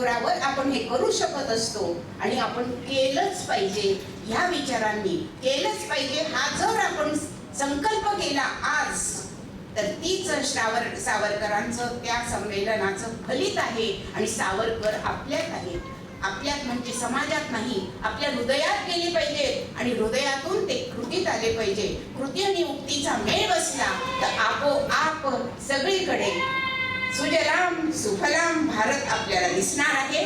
जोरावर आपण हे करू शकत असतो आणि आपण केलंच पाहिजे, ह्या विचारांनी केलंच पाहिजे हा जर आपण संकल्प केला आज, तर तीच सावरकरांचं त्या संमेलनाचं फलित आहे. आणि सावरकर आपल्यात आहे, आपल्यात म्हणजे समाजात नाही, आपल्या हृदयात गेले पाहिजे आणि हृदयातून ते कृतीत आले पाहिजे. कृती आणि उक्तीचा मेळ बसला तर आपोआप सगळीकडे सुजलाम सुफलाम भारत आपल्याला दिसणार आहे.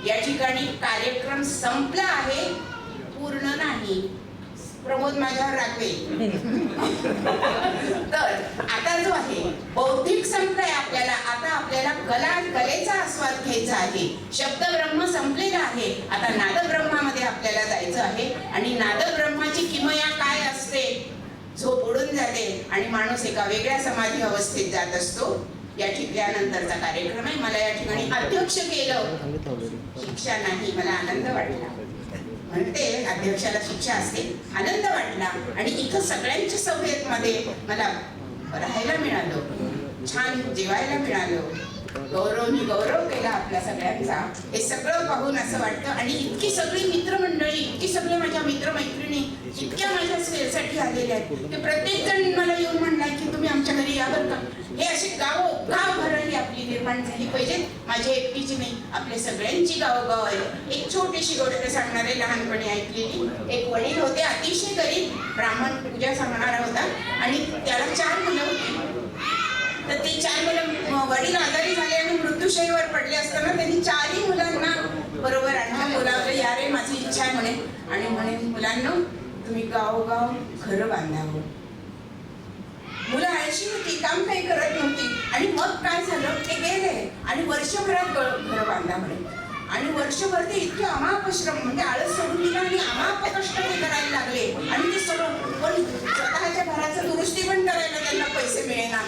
या ठिकाणी कार्यक्रम संपला आहे, पूर्ण नाही. प्रमोद माझ्यावर राखवे. तर आता जो आहे बौद्धिक संपलाय आपल्याला, आता आपल्याला कलेचा आस्वाद घ्यायचा आहे. शब्द ब्रह्म संपलेला आहे, आता नादब्रह्मामध्ये आपल्याला जायचं आहे. आणि नादब्रह्माची किमया काय असते? झोप उडून जाते आणि माणूस एका वेगळ्या समाधी अवस्थेत जात असतो. या ठिकाणानंतरचा कार्यक्रम आहे. मला या ठिकाणी अध्यक्ष केलं, शिक्षा नाही, मला आनंद वाटला. म्हणते अध्यक्षाला शिक्षा असते, आनंद वाटला. आणि इथं सगळ्यांच्या सभेमध्ये मला राहायला मिळालं, छान जेवायला मिळालं, गौरव केला आपल्या सगळ्यांचा. हे सगळं पाहून असं वाटतं. आणि इतकी सगळी मित्रमंडळी, इतकी सगळे माझ्या मित्रमैत्रिणी इतक्या माझ्यासाठी आलेल्या आहेत की प्रत्येक जण मला येऊन म्हणला की तुम्ही आमच्या घरी या बरं का. हे असे गाव भरणी आपली निर्माण झाली पाहिजे. माझ्या एकटीची नाही, आपल्या सगळ्यांची गावोगाव आहे. एक छोटीशी गोष्ट सांगणारे, लहानपणी ऐकलेली. एक वडील होते, अतिशय गरीब, ब्राह्मण पूजा सांगणारा होता आणि त्याला 4 मुलं होती. तर ती 4 मुलं, वडील आजारी झाले आणि मृत्यूशयीवर पडले असताना त्यांनी 4ही मुलांना बरोबर आणलं, बोलावलं, या रे माझी इच्छा आहे म्हणे. आणि म्हणे मुलांना तुम्ही गावोगाव घरं बांधावं. मुलं आळशी होती, काम काही करत नव्हती. आणि मग काय झालं, ते गेले आणि वर्षभरात घरं बांधा म्हणे. आणि वर्षभर ते इतके अमाप श्रम, म्हणजे आळस सोडून दिला आणि अमाप कष्ट ते करायला लागले. आणि ते सगळं पण स्वतःच्या घराचं दुरुस्ती पण करायला त्यांना पैसे मिळेना.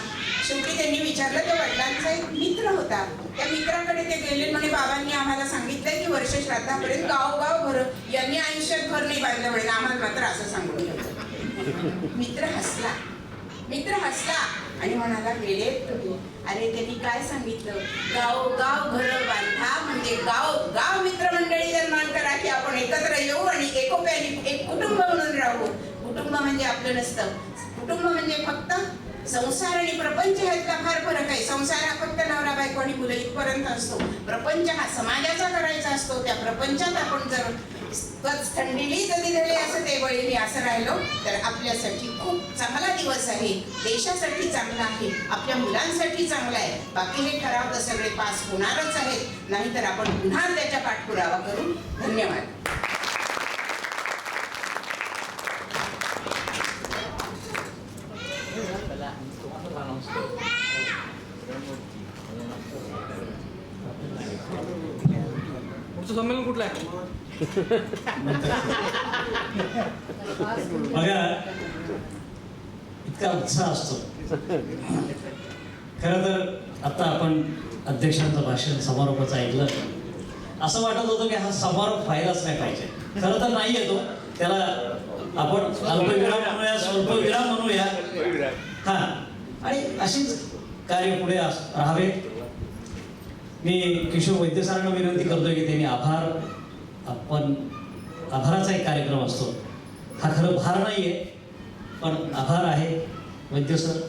शेवटी त्यांनी विचारलं, त्या वडिलांचा एक मित्र होता, त्या मित्राकडे ते गेले. म्हणे बाबांनी आम्हाला सांगितलंय की वर्ष श्राद्धापर्यंत गावोगाव घर, यांनी आयुष्यात घर नाही बांधलं म्हणे, आम्हाला मात्र असं सांगून ठेवलं. मित्र हसला आणि म्हणाला, गेले तुम्ही. अरे त्यांनी काय सांगितलं, गावोगाव घर बांधा म्हणजे गाव मित्रमंडळी निर्माण करा की आपण एकत्र येऊ आणि एकोप्याने एक कुटुंब म्हणून राहू. कुटुंब म्हणजे आपलं नसतं, कुटुंब म्हणजे फक्त संसार आणि प्रपंच ह्यातला फार फरक आहे. संसार हा फक्त नवरा बायको आणि मुलं इथपर्यंत असतो. प्रपंच हा समाजाचा करायचा असतो. त्या प्रपंचात आपण जर थंडीली जरी झाले असं ते वळीने असं राहिलो तर आपल्यासाठी खूप चांगला दिवस आहे, देशासाठी चांगला आहे, आपल्या मुलांसाठी चांगला आहे. बाकी हे ठराव तर सगळे पास होणारच आहेत, नाहीतर आपण पुन्हा त्याच्या पाठपुरावा करू. धन्यवाद. संमेलन कुठलं आहे? बघा, इतका उत्साह असतो. खरं तर आता आपण अध्यक्षांचं भाषण समारोपाचं ऐकलं, असं वाटत होतं की हा समारोप व्हायलाच नाही पाहिजे. खरं तर नाही येतो, त्याला आपण अल्पविराम म्हणूया, स्वल्पविराम म्हणूया. हा, आणि अशीच कार्य पुढे राहावे. मी किशोर वैद्य सरांना विनंती करतोय की त्यांनी आभाराचा एक कार्यक्रम असतो. हा खरं भार नाहीये, पण आभार आहे. वैद्य सर,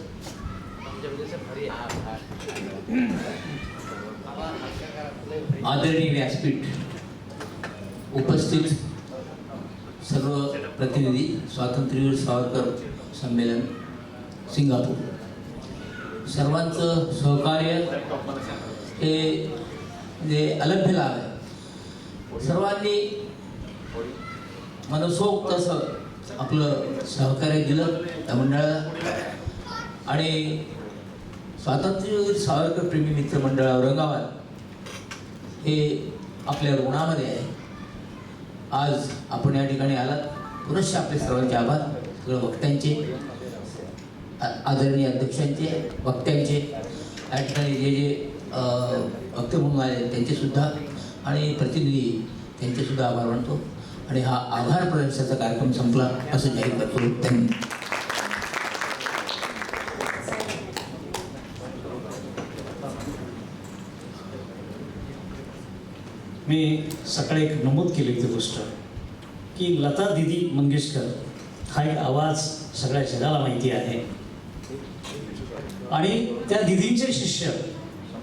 आदरणीय व्यासपीठ, उपस्थित सर्व प्रतिनिधी, स्वातंत्र्यवीर सावरकर संमेलन सिंगापूर, सर्वांचं सहकार्य हे जे अलभ्य लाभ आहे. सर्वांनी मनसोक्त असं आपलं सहकार्य दिलं त्या मंडळाला. आणि स्वातंत्र्यवीर सावरकर प्रेमी मित्र मंडळ औरंगाबाद हे आपल्या ऋणामध्ये आहे. आज आपण या ठिकाणी आलात, पुनश्च आपले सर्वांचे आभार. सगळं वक्त्यांचे, आदरणीय अध्यक्षांचे, वक्त्यांचे, या ठिकाणी जे वक्ते म्हणून आले त्यांचेसुद्धा, आणि प्रतिनिधी त्यांचेसुद्धा आभार मानतो. आणि हा आभार प्रदर्शनाचा कार्यक्रम संपला असं जाहीर करतो. धन्यवाद. मी सकाळी एक नमूद केली होती गोष्ट की लता दीदी मंगेशकर हा एक आवाज सगळ्या जगाला माहिती आहे आणि त्या दीदींचे शिष्य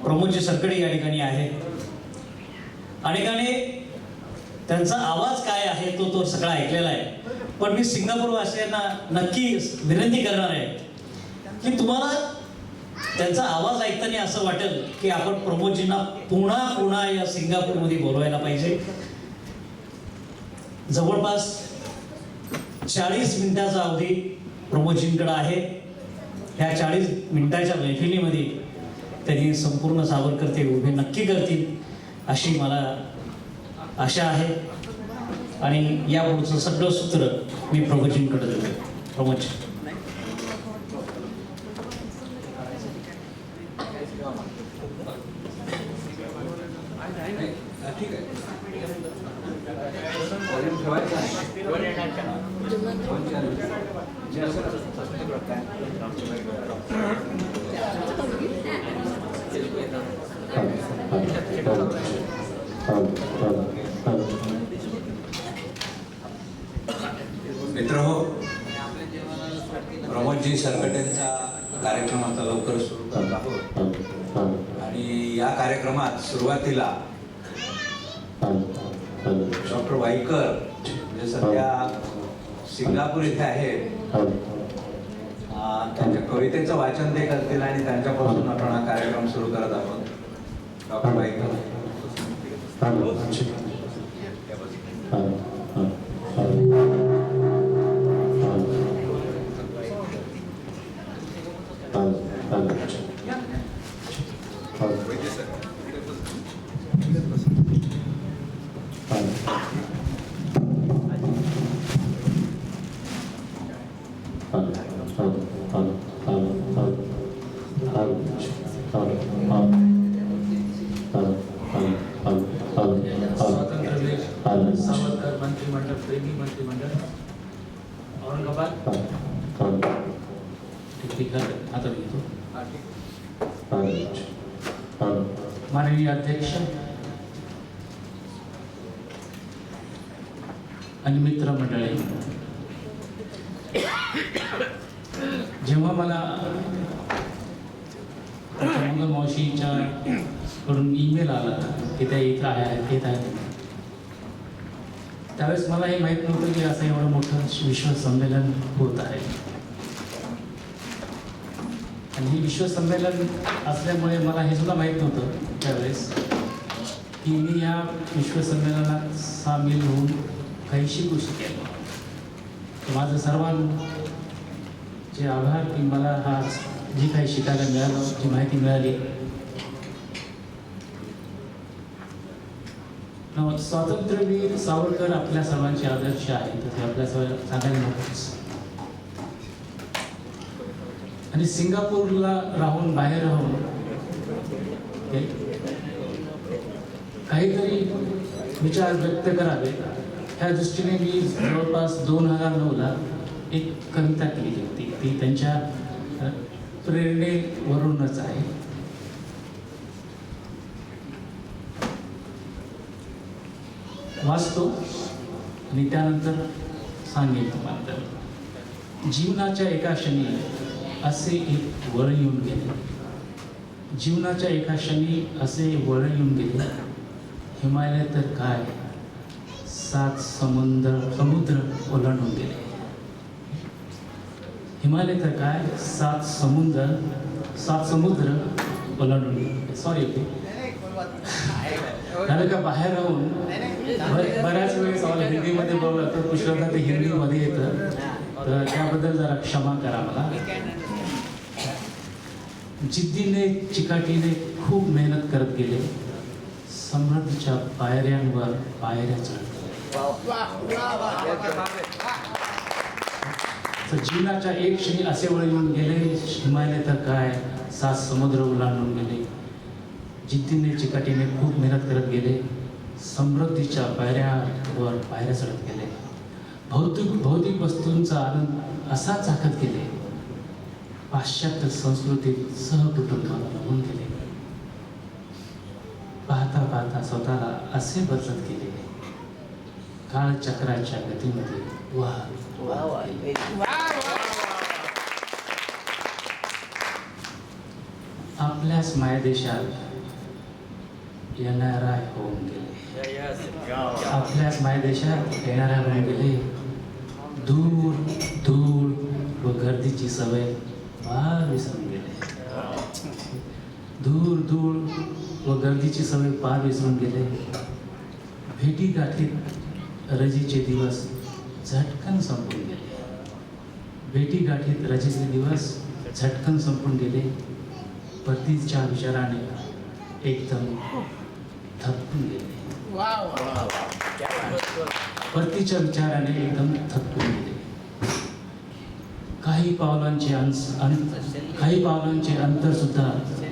प्रमोदजी सरकडे या ठिकाणी आहेत. अनेकाने त्यांचा आवाज काय आहे तो सगळा ऐकलेला आहे. पण मी सिंगापूरवासियांना नक्की विनंती करणार आहे की तुम्हाला त्यांचा आवाज ऐकताना असं वाटेल की आपण प्रमोदजींना पुन्हा या सिंगापूरमध्ये बोलवायला पाहिजे. जवळपास 40 मिनिटाचा अवधी प्रमोदजींकडे आहे. ह्या 40 मिनिटाच्या मैफिलीमध्ये त्यांनी संपूर्ण सावरकर ते उभे नक्की करतील अशी मला आशा आहे. आणि या पुढचं सगळं सूत्र मी प्रमोदजींकडे देतो. प्रमोदजी. मित्रहो, प्रमोदजी सरकटेंचा कार्यक्रम आता लवकर सुरू करत आहोत आणि या कार्यक्रमात सुरुवातीला डॉक्टर वाईकर जे सध्या सिंगापूर इथे आहेत त्यांच्या कवितेचं वाचन ते करतील आणि त्यांच्यापासून आपण हा कार्यक्रम सुरू करत आहोत. डॉक्टर वाईकर. स्वातंत्र्यवीर सावरकर मंत्रिमंडळ प्रेमी मंत्रिमंडळ औरंगाबाद आता घेतो. माननीय अध्यक्ष आणि मित्रमंडळी, जेव्हा मला मंगल मावशीच्या कडून ईमेल आला की त्या इथं येत आहेत, त्यावेळेस मला हे माहीत नव्हतं की असं एवढं मोठं विश्व संमेलन होत आहे. आणि हे विश्व संमेलन असल्यामुळे मला हे सुद्धा माहीत नव्हतं त्यावेळेस की मी या विश्व संमेलनात सामील होऊन काही शिकू शकेल. माझं सर्वांचे आभार की मला हा जी काही शिकायला मिळालं, जी माहिती मिळाली. स्वातंत्र्यवीर सावरकर आपल्या सर्वांचे आदर्श आहेत, ते आपल्या सांगायला नकोच. आणि सिंगापूरला बाहेर राहून काहीतरी विचार व्यक्त करावे ह्या दृष्टीने मी जवळपास 2009ला एक कविता केली होती. ती त्यांच्या प्रेरणेवरूनच आहे. वाचतो आणि त्यानंतर सांगेन तुम्हाला. जीवनाच्या एका क्षणी असे एक वळ येऊन गेले, जीवनाच्या एका क्षणी असे वळ येऊन गेले, हिमालय तर काय 7 समुद्र ओलांडून गेले. हिमालय तर काय 7 समुद्र ओलांडून गेले. सॉरी कारण का बाहेर राहून बऱ्याच वेळेस हिंदीमध्ये बोललं तर पुष्कळदा ते हिंदीमध्ये येतं, तर त्याबद्दल जरा क्षमा करा मला. जिद्दीने चिकाटीने खूप मेहनत करत गेले, समृद्धीच्या पायऱ्यांवर पायऱ्या चढत. जीवनाच्या एक क्षणी असे वळ येऊन गेले, हिमालय तर काय 7 समुद्र ओलांडून गेले. जिद्दीने चिकाटीने खूप मेहनत करत गेले, समृद्धीच्या पायऱ्यावर पायऱ्या चढत गेले. भौतिक वस्तूंचा आनंद असा चाखत गेले, पाश्चात्य संस्कृतीत सहकुटुंबाला रमून गेले. पाहता पाहता स्वतःला असे बदलत गेले, काळचक्राच्या गतीमध्ये आपल्याच मायदेशात येणारा होऊन गेले, आपल्याच मायदेशात येणारा होऊन गेले. धूळ धूळ व गर्दीची सवय फार विसरून गेले, धूळ धूळ व गर्दीची सवय फार विसरून गेले. भेटी गाठीत रजेचे दिवस झटकन संपून गेले, भेटी गाठीत रजेचे दिवस झटकन संपून गेले. पतीच्या विचाराने एकदम थकून गेले, परतीच्या विचाराने एकदम थकून गेले. काही पावलांचे अंतर सुद्धा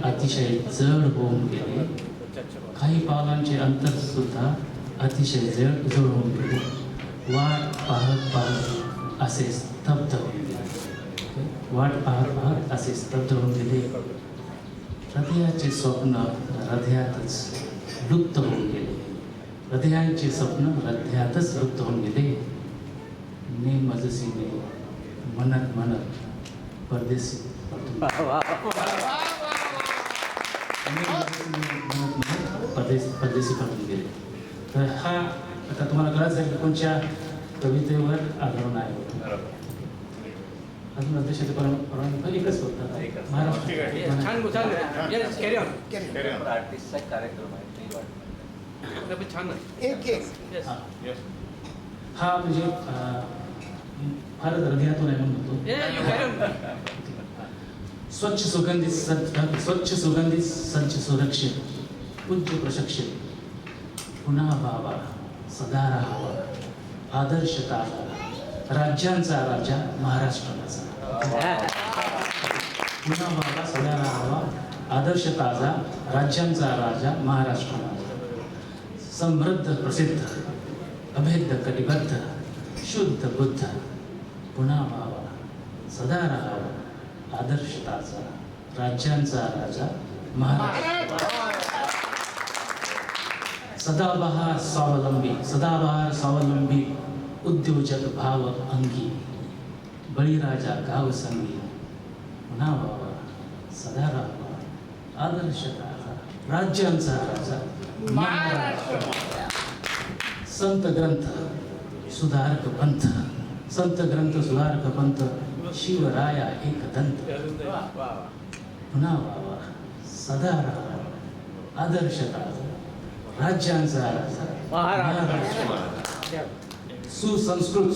अतिशय जड होऊन गेले, काही पावलांचे अंतर सुद्धा अतिशय जड होऊन गेले. वाट पाहत पाहत असे स्तब्ध होऊन गेले, वाट पाहत पाहत असे स्तब्ध होऊन गेले. हृदयाचे स्वप्न हृदयातच लुप्त होऊन गेले, हृदयांचे स्वप्न हृदयातच लुप्त होऊन गेले. नेमजसीने म्हणत म्हणत परदेशी परदेशी पडून गेले. तर हा आता तुम्हाला कळत आहे की कोणत्या कवितेवर आधारून आहे. अजून देशाचे परवानगी एकच होतं महाराष्ट्र. छान छान Yes, carry on. आर्टिस्टचा कार्यक्रम आहे ते वाटतं. नाही, पण छान आहे. Yes. हा म्हणजे फारच हृदयातून आहे म्हणून म्हणतो. Yeah, you carry on. स्वच्छ सुगंधित संच सुरक्षित पूज्य प्रशिक्षित पुन्हा व्हावा सदा राहावा आदर्श ताजा राज्यांचा राजा महाराष्ट्र माझा. पुन्हा व्हावा सदा राहावा आदर्श ताजा राज्यांचा राजा महाराष्ट्र माझा. समृद्ध प्रसिद्ध अभेद्य कटिबद्ध शुद्ध बुद्ध पुन्हा व्हावा सदा राहावा आदर्श ताजा राज्यांचा राजा महाराष्ट्र. सदाबहार स्वावलंबी उद्योजक भाव अंगी बळीराजा गाव संगी पुन्हा व्हावा सदा राहावा आदर्श ताजा राज्यांचा राजा महाराष्ट्र. संत ग्रंथ सुधारक पंथ संत ग्रंथ सुधारक पंथ शिवराया एक दंत पुन्हा व्हावा सदा राहावा आदर्श ताजा राज्यांचा राजा महाराष्ट्र. सुसंस्कृत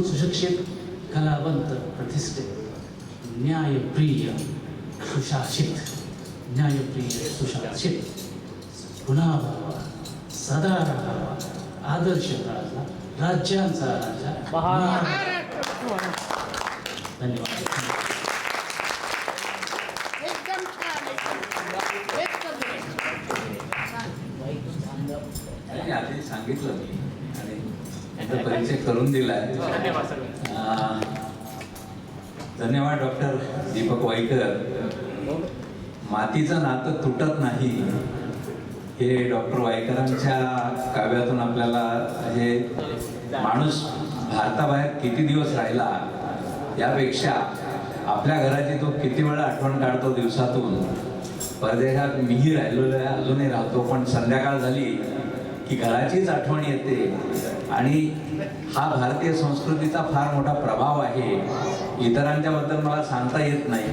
सुशिक्षित कलावंत प्रतिष्ठित न्यायप्रिय सुशासित पुन्हा व्हावा सदा राहावा आदर्श राजा राज्यांचा राजा महाराष्ट्र. धन्यवाद. आणि आधी सांगितलं मी आणि त्याचा परिचय करून दिलाय. धन्यवाद डॉक्टर दीपक वाईकर. मातीचं नातं तुटत नाही हे डॉक्टर वाईकरांच्या काव्यातून आपल्याला हे माणूस भारताबाहेर किती दिवस राहिला यापेक्षा आपल्या घराची तो किती वेळा आठवण काढतो दिवसातून. परदेशात मीही राहिलेलो आहे, अजूनही राहतो, पण संध्याकाळ झाली की घराचीच आठवण येते. आणि हा भारतीय संस्कृतीचा फार मोठा प्रभाव आहे. इतरांच्या बद्दल मला सांगता येत नाही,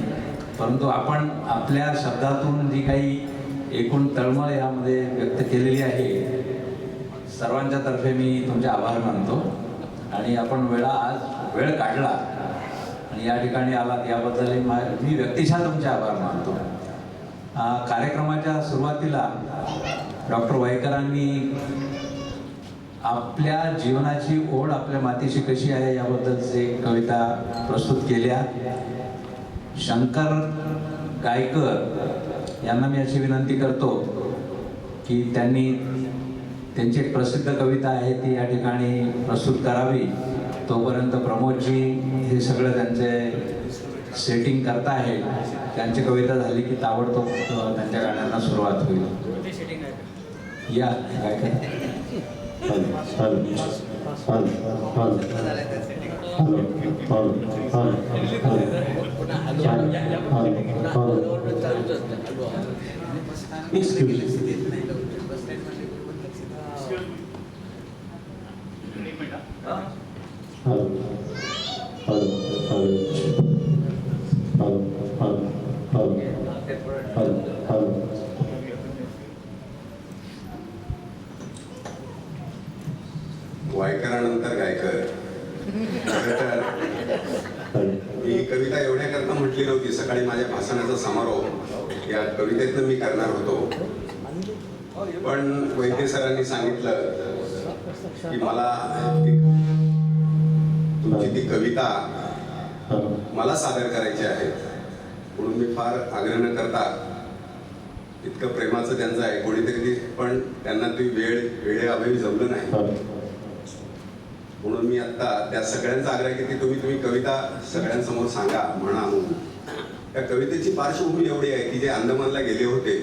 परंतु आपण आपल्या शब्दातून जी काही एकूण तळमळ यामध्ये व्यक्त केलेली आहे, सर्वांच्या तर्फे मी तुमचे आभार मानतो. आणि आपण आज वेळ काढला आणि या ठिकाणी आलात याबद्दल मी व्यक्तिशः तुमचे आभार मानतो. कार्यक्रमाच्या सुरुवातीला डॉक्टर वाईकरांनी आपल्या जीवनाची ओढ आपल्या मातीशी कशी आहे याबद्दलच एक कविता प्रस्तुत केल्या. शंकर गायकर यांना मी अशी विनंती करतो की त्यांची एक प्रसिद्ध कविता आहे ती या ठिकाणी प्रस्तुत करावी. तोपर्यंत प्रमोदजी हे सगळं त्यांचे सेटिंग करता आहेत. त्यांची कविता झाली की ताबडतोब त्यांच्या गाण्यांना सुरुवात होईल. या काय वायकरानंतर गायकर. ही कविता एवढ्याकरता म्हटली नव्हती. सकाळी माझ्या भाषणाचा समारोप या कवितेतनं मी करणार होतो, पण वैद्य सरांनी सांगितलं की मला तुमची ती कविता मला सादर करायची आहे, म्हणून मी फार आग्रह न करता, इतकं प्रेमाचं त्यांचं आहे कोणीतरी, पण त्यांना ती वेळेअभावी जमलं नाही, म्हणून मी आता त्या सगळ्यांचा आग्रह की तुम्ही कविता सगळ्यांसमोर सांगा म्हणा म्हणून. त्या कवितेची पार्श्वभूमी एवढी आहे की जे अंदमानला गेले होते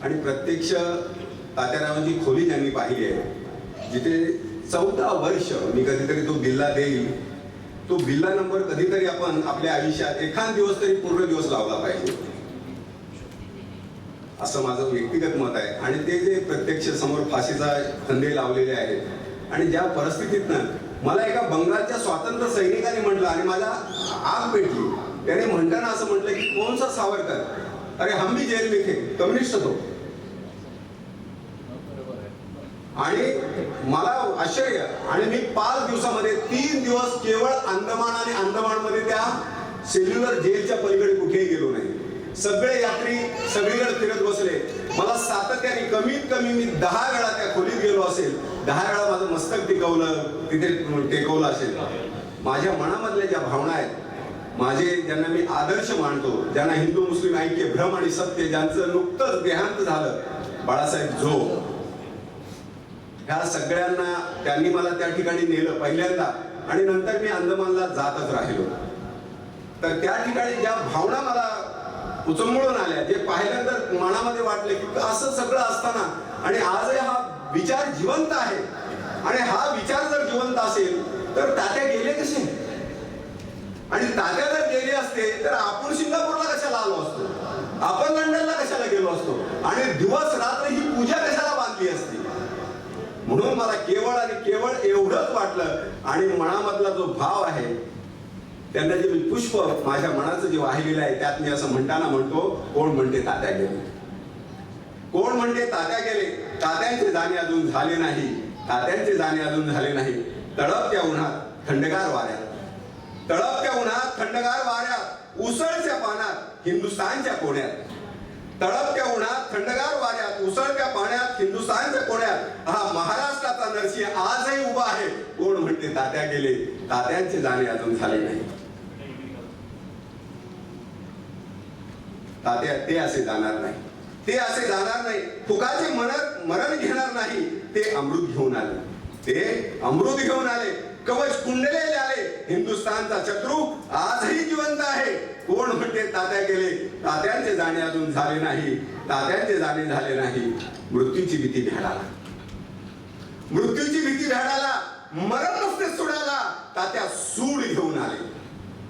आणि प्रत्यक्ष तात्यारावांची खोली त्यांनी पाहिली आहे, जिथे 14 वर्ष मी कधीतरी तो बिल्ला देईल, तो बिल्ला नंबर कधीतरी आपण आपल्या आयुष्यात एखाद दिवस तरी पूर्ण दिवस लावला पाहिजे, असं माझं व्यक्तिगत मत आहे. आणि ते जे प्रत्यक्ष समोर फाशीचा फंदे लावलेले आहेत आणि ज्या परिस्थितीतनं मला एका बंगालच्या स्वातंत्र्य सैनिकाने म्हटलं आणि मला आग पेटली, त्याने म्हणताना असं म्हटलं की कोण सा सावरकर, अरे हम भी जेल में थे, कम्युनिस्ट होतो. आणि मला आश्चर्य, आणि मी 5 दिवसामध्ये 3 दिवस केवळ अंदमान आणि अंदमानमध्ये त्या सेल्युलर जेलच्या पलीकडे कुठेही गेलो नाही. सगळे यात्री सगळीकडे फिरत बसले. मला सातत्याने कमीत कमी मी 10 वेळा त्या खोलीत गेलो असेल, 10 वेळा माझं मस्तक तिथे टेकवलं असेल. माझ्या मनामधल्या ज्या भावना आहेत, माझे ज्यांना मी आदर्श मानतो, ज्यांना हिंदू मुस्लिम ऐक्य, भ्रम आणि सत्य, ज्यांचं नुकतंच देहांत झालं, बाळासाहेब जोग, ह्या सगळ्यांना त्यांनी मला त्या ठिकाणी नेलं पहिल्यांदा, आणि नंतर मी अंदमानला जातच राहिलो. तर त्या ठिकाणी ज्या भावना मला उचंबळून आल्या, जे पाहिल्यानंतर मनामध्ये वाटले की असं सगळं असताना आणि आजही हा विचार जिवंत आहे, आणि हा विचार जर जिवंत असेल तर तात्या गेले कसे, आणि तात्या जर गेले असते तर आपण सिंगापूरला कशाला आलो असतो, आपण लंडनला कशाला गेलो असतो, आणि दिवस रात्र ही पूजा कशाला बांधली असती. म्हणून मला केवळ आणि केवळ एवढंच वाटलं, आणि मनामधला जो भाव आहे, त्यांना जे मी पुष्प माझ्या मनाचं जे वाहिलेलं आहे, त्यात मी असं म्हणताना म्हणतो, कोण म्हणते तात्या गेले, कोण म्हणते तात्या गेले, तात्यांचे जाणे अजून झाले नाही, तात्यांचे जाणे अजून झाले नाही. तळपत्या उन्हात थंडगार वाऱ्यात, तळपत्या उन्हात थंडगार वाऱ्यात, उसळच्या पाण्यात हिंदुस्थानच्या कोण्यात, तळपत्या उन्हात थंडगार वाऱ्यात, उसळत्या पाण्यात हिंदुस्थानच्या कोण्यात, हा महाराष्ट्राचा नरसिंह आजही उभा आहे. कोण म्हणते तात्या गेले, तात्यांचे जाणे अजून झाले नाही. तात्या ते असे जाणार नाही, ते असे जाणार नाही. फुकाचे मरण घेणार नाही. ते अमृत घेऊन आले, ते अमृत घेऊन आले. कवच कुंडलेले आले. हिंदुस्थानचा शत्रू आजही जिवंत आहे. कोण म्हणते तात्या गेले, तात्यांचे जाणे अजून झाले नाही, तात्यांचे जाणे झाले नाही. मृत्यूची भीती भ्याडाला, मृत्यूची भीती भ्याडाला, मरण नसते सोडायला, तात्या सूड घेऊन आले.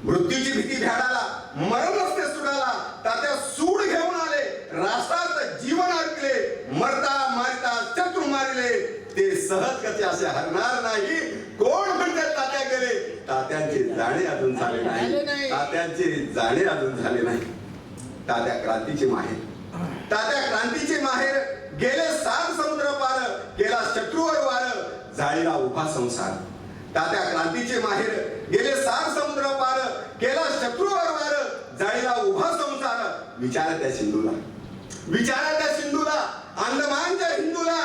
मृत्यूची भीती भ्याडाला, मरण नसते सोडायला, तात्या सूड घेऊन आले. राष्ट्रात जीवन अर्पले, मरता मारता शत्रू मारिले, ते सहज कसे असे हरणार नाही. कोण म्हणते तात्या गेले, तात्यांचे जाणे अजून झाले नाही, तात्यांचे जाणे अजून झाले नाही. तात्या क्रांतीचे माहेर, तात्या क्रांतीचे माहेर, गेले 7 समुद्र पार, केला शत्रूवर वार, जाळीला उभा संसार. तात्या क्रांतीचे माहेर, गेले 7 समुद्र पार, केला शत्रूवर वार, जाळीला उभा संसार. विचारा त्या सिंधूला, विचारा त्या सिंधूला, अंदमानच्या हिंदूला,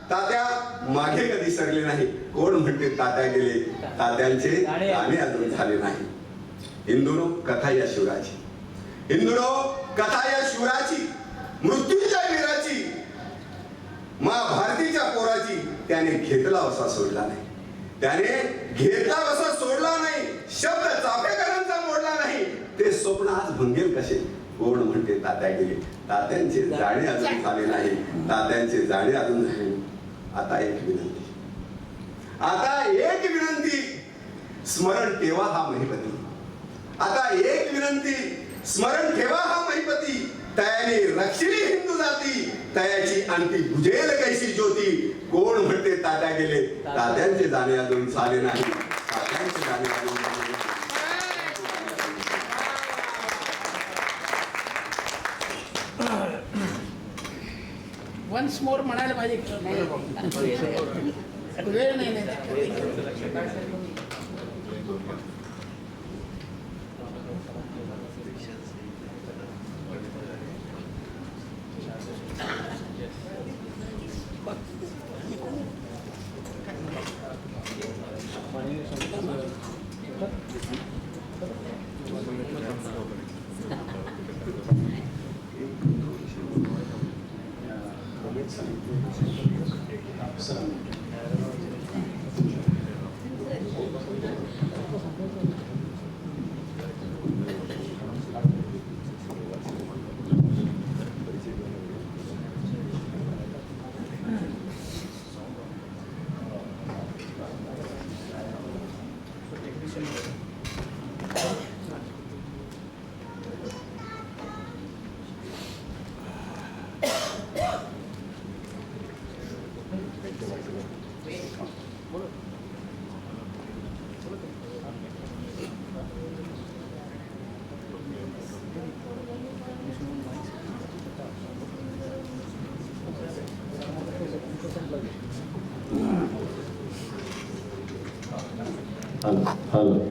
तात्या मागे कधी सरले नाही. कोण म्हणते तात्या गेले, तात्यांचे जाणे अजून झाले नाही. हिंदूनो कथा या शिवराची, हिंदूनो कथा या शिवराची, मृत्यूच्या वीराची, मा भारतीच्या पोराची. त्याने घेतला वसा सोडला नाही, त्याने घेतला वसा सोडला नाही. शब्द चाफेकरांचा मोडला नाही. ते स्वप्न स्वप्न आज भंगेल कसे. कोण म्हणते तात्या गेले, तात्यांचे जाणे अजून झाले नाही, तात्यांचे जाणे अजून नाही. आता एक विनंती, आता एक विनंती, स्मरण ठेवा हा महिपती. आता एक विनंती, स्मरण ठेवा हा महिपती. तयाने रक्षिली हिंदू जाती, तयाची आणखी बुजेल कैसी ज्योती. कोण म्हणते तात्या गेले, तात्यांचे जाणे अजून झाले नाही, तात्यांचे जाणे अजून झाले नाही. वन्स मोर म्हणायला पाहिजे. वेळ नाही. हॅलो.